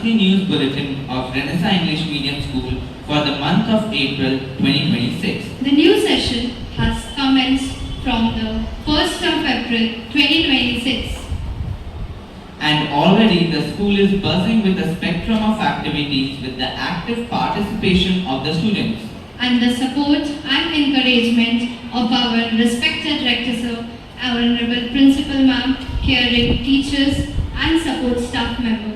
monthly news bulletin of Renaissance English Medium School for the month of April 2026. The new session has commenced from the 1st of April 2026. And already the school is buzzing with a spectrum of activities with the active participation of the students. And the support and encouragement of our respected Rector Sir, our Honorable Principal Ma'am, caring teachers and support staff members.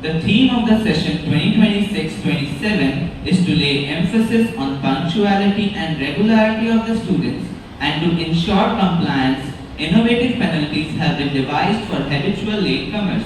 The theme of the session 2026-27 is to lay emphasis on punctuality and regularity of the students and to ensure compliance. Innovative penalties have been devised for habitual latecomers.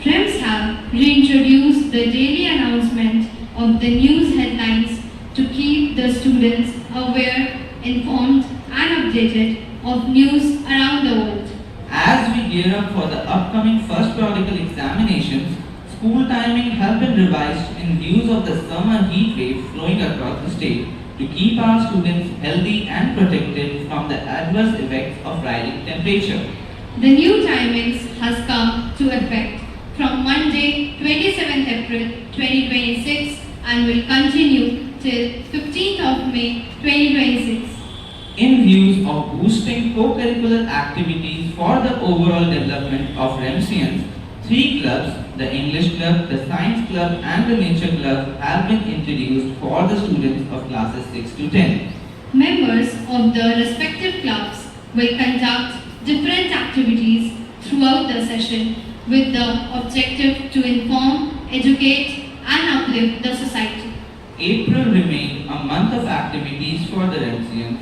REMS have reintroduced the daily announcement of the news headlines to keep the students aware, informed and updated of news around the world. As we gear up for the upcoming first periodical examinations, school timing has been revised in view of the summer heat wave flowing across the state to keep our students healthy and protected from the adverse effects of rising temperature. The new timings has come to effect from Monday 27th April 2026 and will continue till 15th of May 2026. In view of boosting co-curricular activities for the overall development of REMSians, 3 clubs, the English Club, the Science Club and the Nature Club have been introduced for the students of classes 6 to 10. Members of the respective clubs will conduct different activities throughout the session with the objective to inform, educate and uplift the society. April remained a month of activities for the REMSians.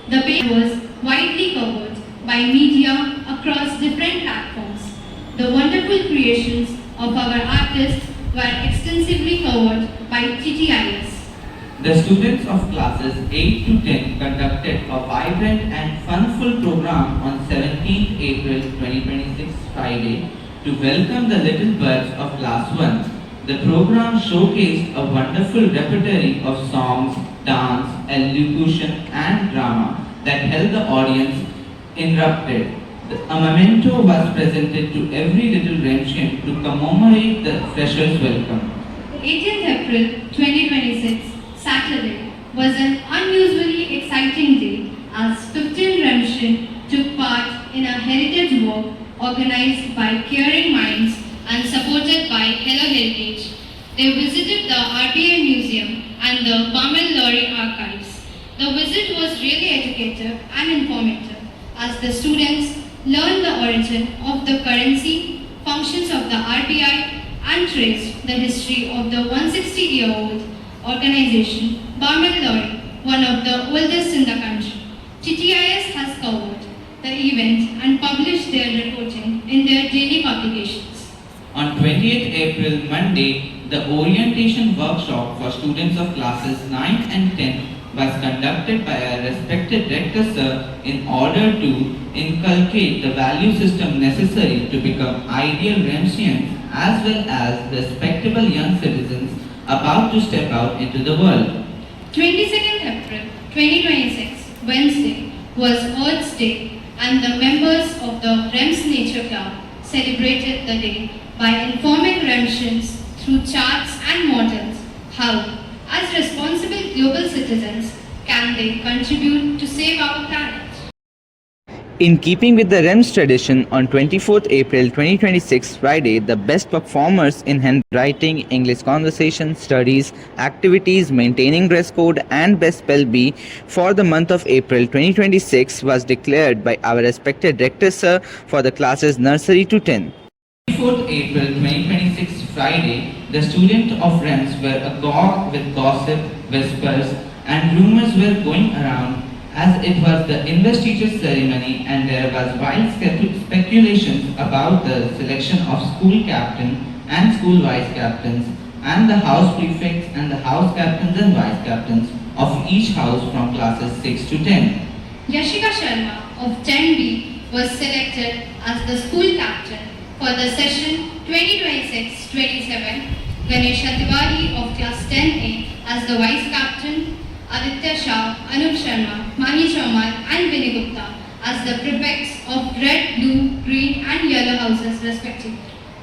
The page was widely covered by media across different platforms. The wonderful creations of our artists were extensively covered by TTIS. The students of classes 8 to 10 conducted a vibrant and funful program on 17th April 2026 Friday to welcome the little birds of class 1. The program showcased a wonderful repertoire of songs, dance, elocution and drama that held the audience enraptured. A memento was presented to every little REMSian to commemorate the freshers' welcome. 18th April 2026, Saturday, was an unusually exciting day as 15 REMSian took part in a heritage walk organized by Caring Minds and supported by Hello Heritage. They visited the RBI Museum and the Bamel Lorry Archives. The visit was really educative and informative as the students learned the origin of the currency, functions of the RBI and traced the history of the 160-year-old organization Bamel Lorry, one of the oldest in the country. TTIS has covered the event and published their reporting in their daily publications. On 20th April, Monday, the orientation workshop for students of classes 9 and 10 was conducted by our respected Rector Sir in order to inculcate the value system necessary to become ideal REMSians as well as respectable young citizens about to step out into the world. 22nd April 2026, Wednesday, was Earth's Day and the members of the REMS Nature Club celebrated the day by informing REMSians through charts and models how, as responsible global citizens, can they contribute to save our planet. In keeping with the REMS tradition, on 24th April 2026 Friday, the best performers in handwriting, English conversation, studies, activities, maintaining dress code and best spell bee for the month of April 2026 was declared by our respected Rector Sir for the classes nursery to 10. 24th April 2026 Friday, the students of REMS were agog with gossip, whispers and rumors were going around as it was the investiture ceremony and there was wild speculations about the selection of school captain and school vice captains and the house prefects and the house captains and vice captains of each house from classes 6 to 10. Yashika Sharma of 10B was selected as the school captain for the session 2026-27, Ganesha Tiwari of class 10A as the vice captain, Aditya Shah, Anup Sharma, Mani Chaumal and Vinay Gupta as the prefects of red, blue, green and yellow houses respectively.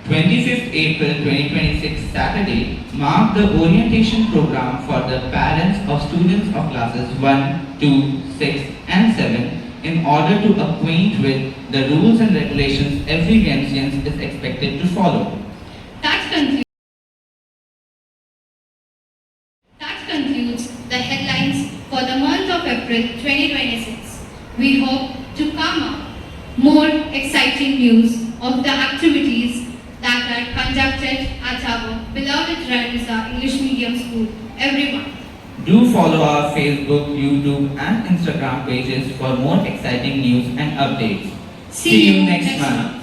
25th April 2026 Saturday marked the orientation program for the parents of students of classes 1, 2, 6 and 7 in order to acquaint with the rules and regulations every Remsian is expected to follow. That concludes the headlines for the month of April 2026. We hope to come up more exciting news of the activities that are conducted at our beloved Ramisa English Medium School every month. Do follow our Facebook, YouTube and Instagram pages for more exciting news and updates. See you next month.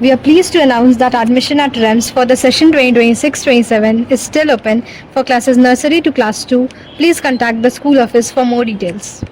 We are pleased to announce that admission at REMS for the session 2026-27 is still open for classes nursery to class 2. Please contact the school office for more details.